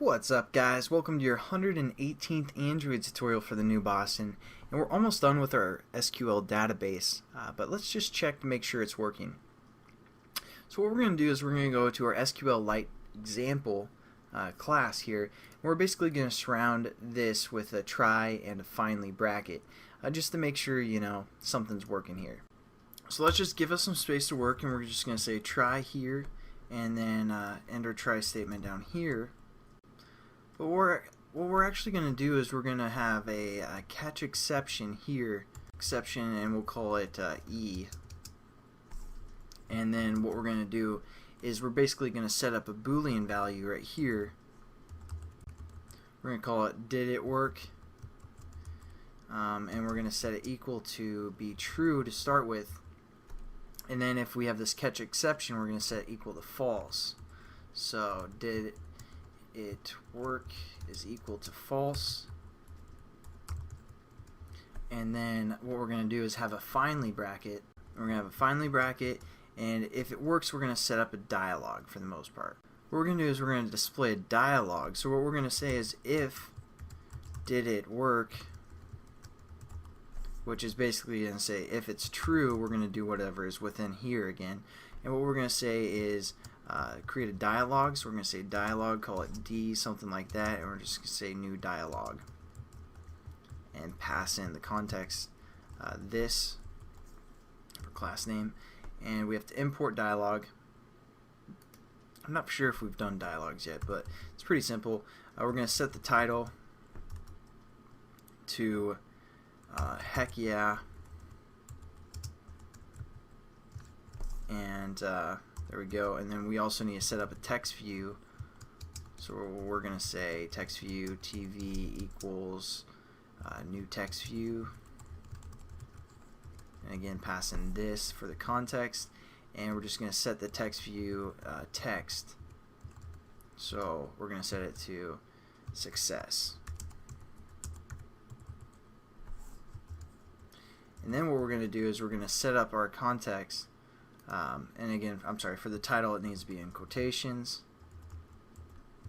What's up, guys? Welcome to your 118th Android tutorial for the new Boston, and we're almost done with our SQL database, but let's just check to make sure it's working. So what we're going to do is we're going to go to our SQLite example class here, and we're basically going to surround this with a try and a finally bracket, just to make sure something's working here. So let's just give us some space to work, and we're just going to say try here, and then end our try statement down here. But what we're actually going to do is we're going to have a catch exception here, and we'll call it E. And then what we're going to do is we're basically going to set up a Boolean value right here. We're going to call it did it work, and we're going to set it equal to be true to start with. And then if we have this catch exception, we're going to set it equal to false. So did it work is equal to false, and then what we're going to do is have a finally bracket. We're going to have a finally bracket, and if it works, we're going to set up a dialog for the most part. What we're going to do is we're going to display a dialog. So what we're going to say is if did it work, which is basically going to say if it's true, we're going to do whatever is within here again. And what we're going to say is create a dialog. So we're going to say dialog, call it D, something like that, and we're just going to say new dialog and pass in the context this for class name, and we have to import dialog. I'm not sure if we've done dialogs yet, but it's pretty simple. We're going to set the title to heck yeah, and there we go. And then we also need to set up a text view. So we're going to say text view TV equals new text view, and again pass in this for the context, and we're just going to set the text view text. So we're going to set it to success. And then what we're going to do is we're going to set up our context. And again, I'm sorry, for the title it needs to be in quotations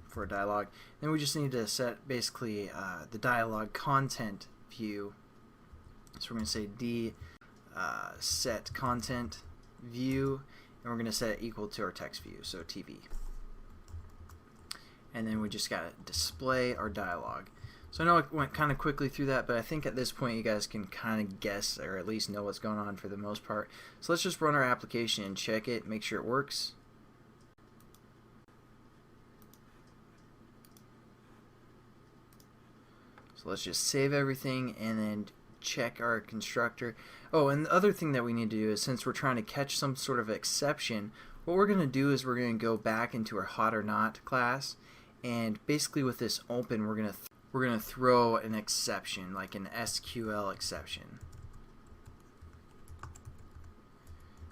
for a dialog. Then we just need to set basically the dialog content view. So we're going to say D set content view, and we're going to set it equal to our text view, so TV. And then we just got to display our dialog. So I know I went kind of quickly through that, but I think at this point you guys can kind of guess or at least know what's going on for the most part. So let's just run our application and check it, make sure it works. So let's just save everything and then check our constructor. Oh, and the other thing that we need to do is, since we're trying to catch some sort of exception, what we're going to do is we're going to go back into our hot or not class, and basically with this open we're going to throw an exception, like an SQL exception.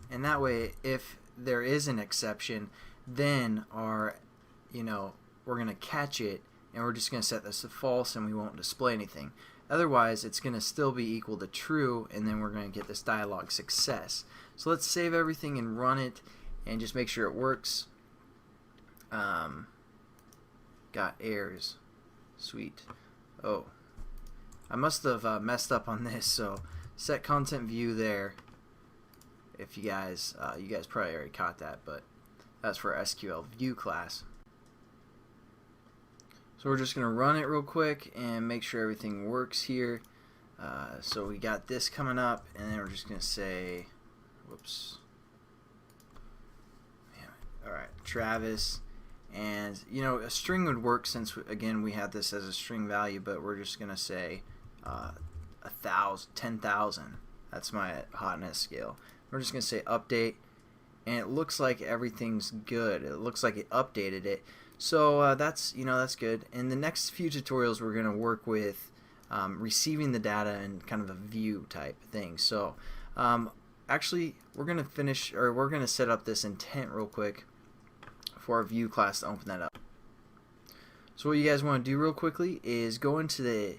And that way, if there is an exception, then we're going to catch it, and we're just going to set this to false, and we won't display anything. Otherwise, it's going to still be equal to true, and then we're going to get this dialog success. So let's save everything and run it, and just make sure it works. Got errors. Sweet. Oh, I must have messed up on this. So set content view there. If you guys probably already caught that, but that's for our SQL view class. So we're just gonna run it real quick and make sure everything works here. So we got this coming up, and then we're just gonna say, whoops. All right, Travis. And a string would work, since again we had this as a string value, but we're just gonna say 10,000. That's my hotness scale. We're just gonna say update, and it looks like everything's good. It looks like it updated it. So that's good. In the next few tutorials, we're gonna work with receiving the data and kind of a view type thing. So actually, we're gonna set up this intent real quick for our view class to open that up. So what you guys want to do real quickly is go into the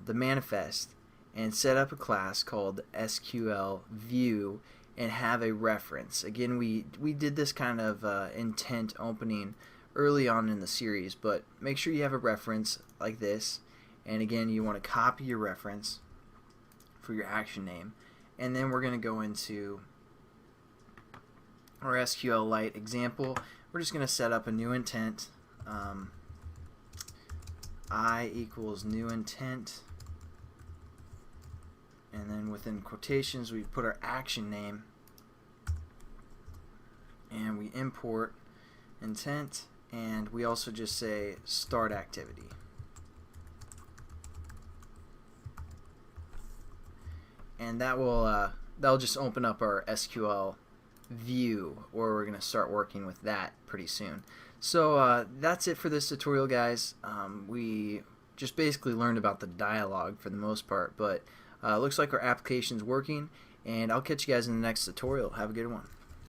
manifest and set up a class called SQL view and have a reference. Again, we did this kind of intent opening early on in the series, but make sure you have a reference like this. And again, you want to copy your reference for your action name. And then we're going to go into our SQLite example. We're just going to set up a new intent. I equals new intent. And then within quotations, we put our action name. And we import intent. And we also just say start activity. And that'll just open up our SQL view, or we're going to start working with that pretty soon. So that's it for this tutorial, guys. We just basically learned about the dialog for the most part, but looks like our application's working, and I'll catch you guys in the next tutorial. Have a good one.